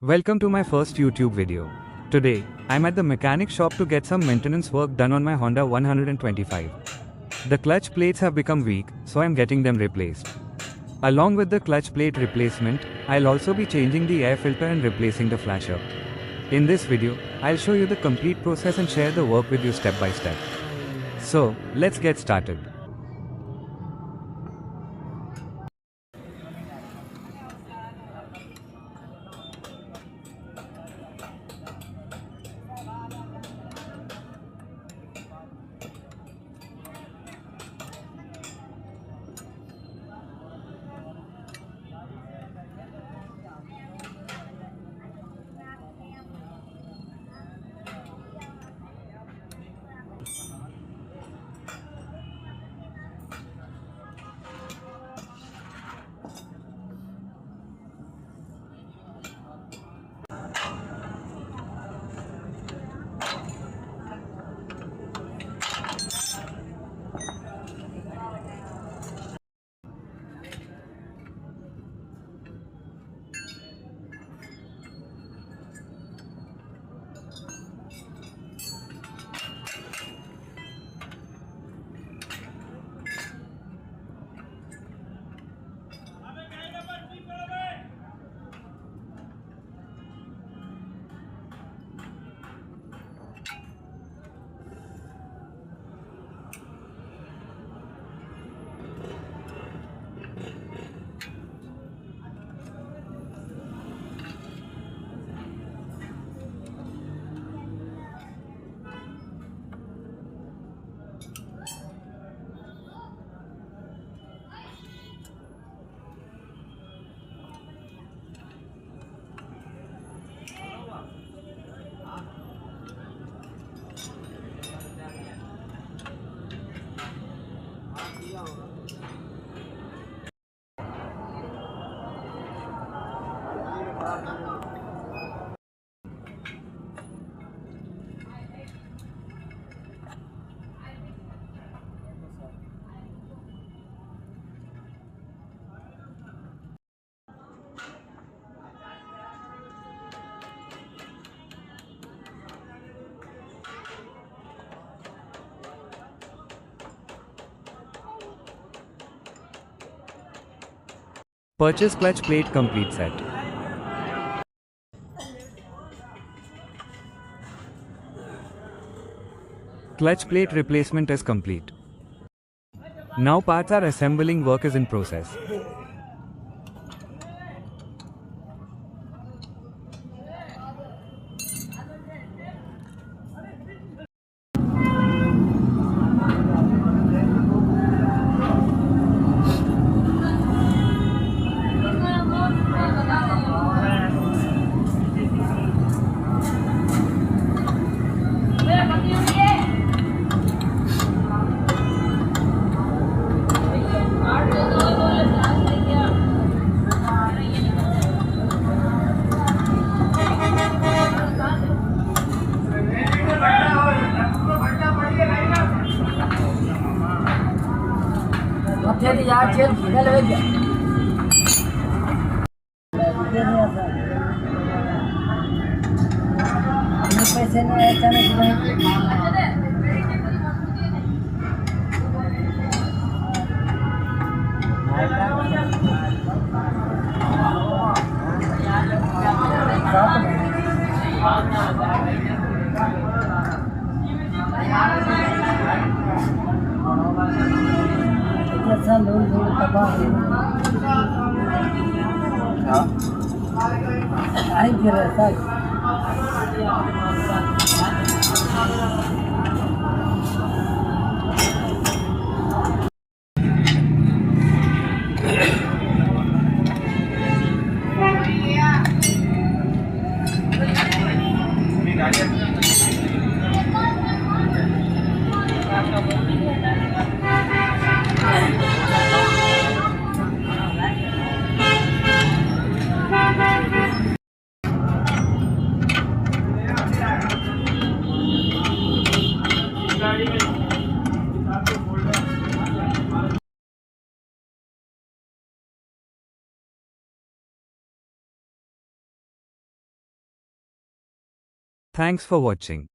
Welcome to my first YouTube video. Today, I'm at the mechanic shop to get some maintenance work done on my Honda 125. The clutch plates have become weak, so I'm getting them replaced. Along with the clutch plate replacement, I'll also be changing the air filter and replacing the flasher. In this video, I'll show you the complete process and share the work with you step by step. So, let's get started. Purchase clutch plate complete set. Clutch plate replacement is complete. Now parts are assembling work is in process. पैसे नहीं अचानक ऐसा लोग तबाह आई गिरा Thanks for watching.